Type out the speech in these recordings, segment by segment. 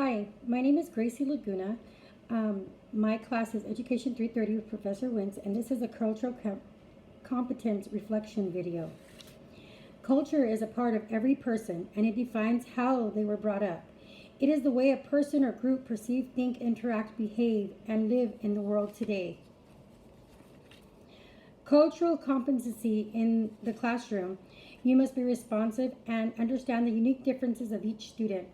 Hi, my name is Gracie Laguna. My class is Education 330 with Professor Wintze, and this is a competence reflection video. Culture is a part of every person, and it defines how they were brought up. It is the way a person or group perceive, think, interact, behave, and live in the world today. Cultural competency in the classroom. You must be responsive and understand the unique differences of each student.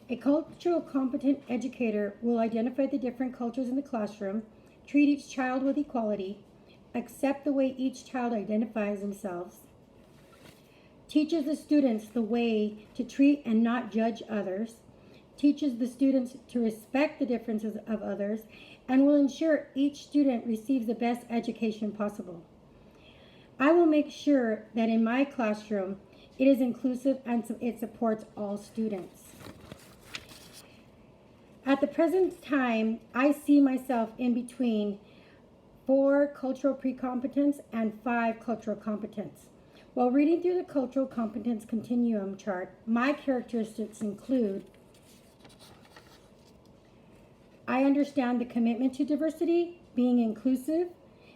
A cultural competent educator will identify the different cultures in the classroom, treat each child with equality, accept the way each child identifies themselves, teaches the students the way to treat and not judge others, teaches the students to respect the differences of others, and will ensure each student receives the best education possible. I will make sure that in my classroom it is inclusive and it supports all students. At the present time, I see myself in between 4 cultural pre-competence and 5 cultural competence. While reading through the cultural competence continuum chart, my characteristics include: I understand the commitment to diversity, being inclusive,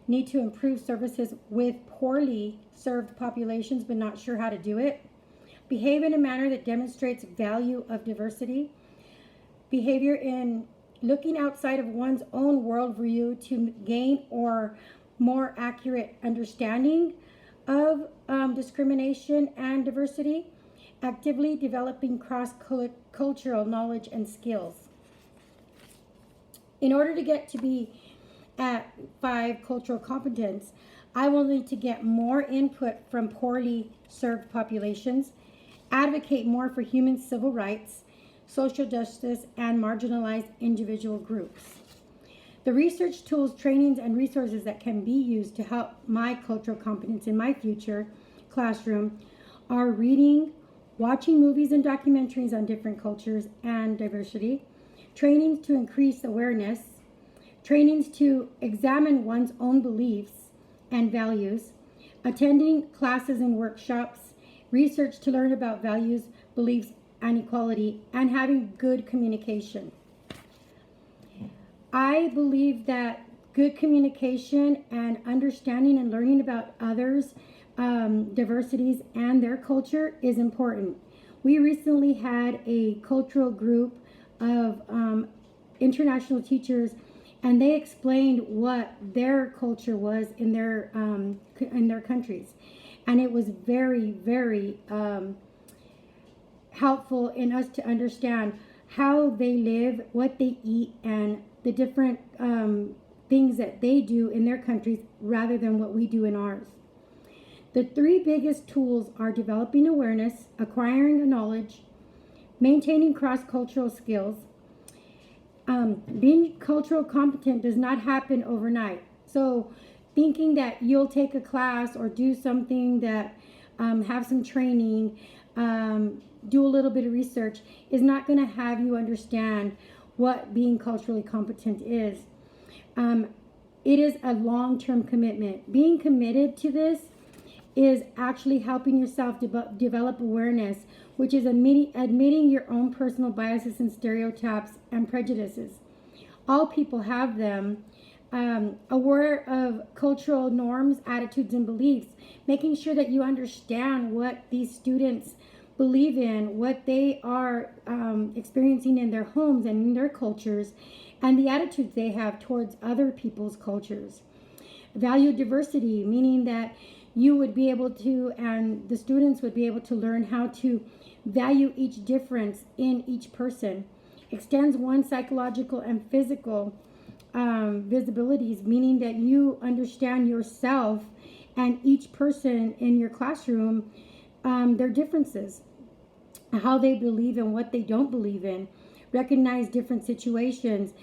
need to improve services with poorly served populations but not sure how to do it, behave in a manner that demonstrates value of diversity, behavior in looking outside of one's own worldview to gain or more accurate understanding of discrimination and diversity, actively developing cross-cultural knowledge and skills. In order to get to be at 5 cultural competence, I will need to get more input from poorly served populations, advocate more for human civil rights, social justice, and marginalized individual groups. The research tools, trainings, and resources that can be used to help my cultural competence in my future classroom are reading, watching movies and documentaries on different cultures and diversity, trainings to increase awareness, trainings to examine one's own beliefs and values, attending classes and workshops, research to learn about values, beliefs, and equality, and having good communication. I believe that good communication and understanding and learning about others' diversities and their culture is important. We recently had a cultural group of international teachers, and they explained what their culture was in their countries, and it was very, very helpful in us to understand how they live, what they eat, and the different things that they do in their countries rather than what we do in ours. The 3 biggest tools are developing awareness, acquiring knowledge, maintaining cross-cultural skills. Being cultural competent does not happen overnight. So thinking that you'll take a class or do something that have some training, do a little bit of research is not going to have you understand what being culturally competent is. It is a long-term commitment. Being committed to this is actually helping yourself develop awareness, which is admitting your own personal biases and stereotypes and prejudices. All people have them. Aware of cultural norms, attitudes, and beliefs, making sure that you understand what these students believe in, what they are experiencing in their homes and in their cultures, and the attitudes they have towards other people's cultures. Value diversity, meaning that you would be able to, and the students would be able to learn how to value each difference in each person. Extends one's psychological and physical visibilities, meaning that you understand yourself and each person in your classroom, their differences, how they believe and what they don't believe in. Recognize different situations,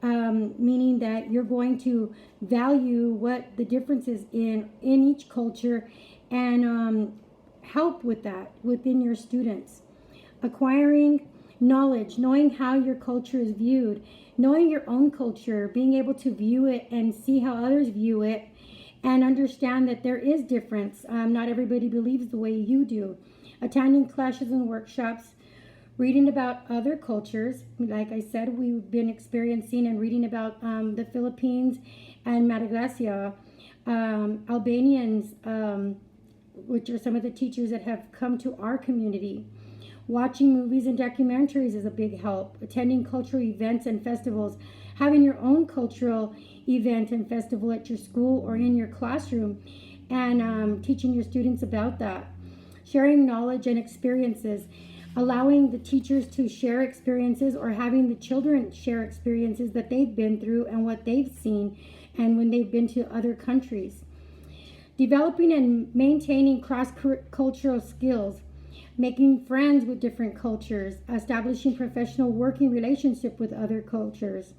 meaning that you're going to value what the differences in each culture and help with that within your students. Acquiring knowledge, knowing how your culture is viewed, knowing your own culture, being able to view it and see how others view it, and understand that there is difference. Not everybody believes the way you do. Attending classes and workshops, Reading about other cultures, like I said, we've been experiencing and reading about the Philippines and Madagascar, Albanians, which are some of the teachers that have come to our community. Watching movies and documentaries is a big help. Attending cultural events and festivals, having your own cultural event and festival at your school or in your classroom, and teaching your students about that. Sharing knowledge and experiences, allowing the teachers to share experiences or having the children share experiences that they've been through and what they've seen and when they've been to other countries. Developing and maintaining cross-cultural skills, making friends with different cultures, establishing professional working relationship with other cultures,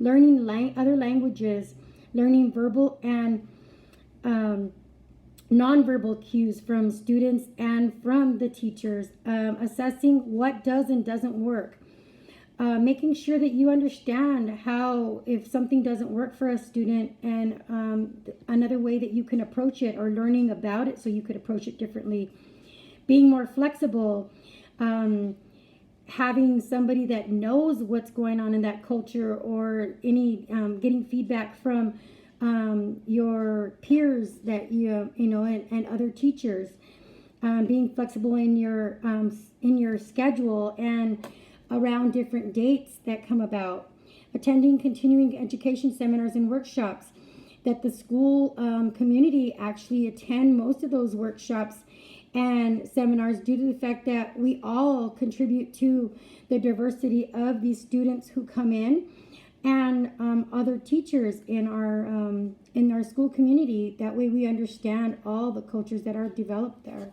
learning other languages, learning verbal and nonverbal cues from students and from the teachers, assessing what does and doesn't work, making sure that you understand how, if something doesn't work for a student, and another way that you can approach it, or learning about it so you could approach it differently. Being more flexible, having somebody that knows what's going on in that culture, or any getting feedback from your peers that you know, and other teachers. Being flexible in your schedule and around different dates that come about. Attending continuing education seminars and workshops, that the school community actually attend most of those workshops and seminars due to the fact that we all contribute to the diversity of these students who come in, and other teachers in our school community. That way we understand all the cultures that are developed there.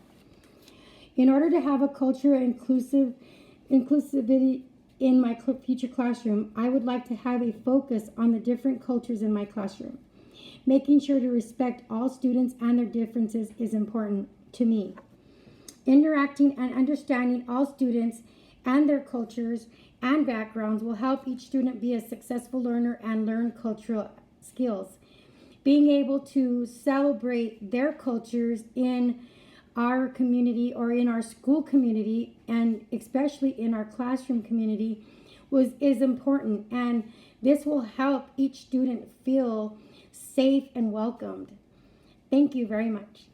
In order to have a culture of inclusivity in my future classroom, I would like to have a focus on the different cultures in my classroom. Making sure to respect all students and their differences is important to me. Interacting and understanding all students and their cultures and backgrounds will help each student be a successful learner and learn cultural skills. Being able to celebrate their cultures in our community or in our school community, and especially in our classroom community, is important, and this will help each student feel safe and welcomed. Thank you very much.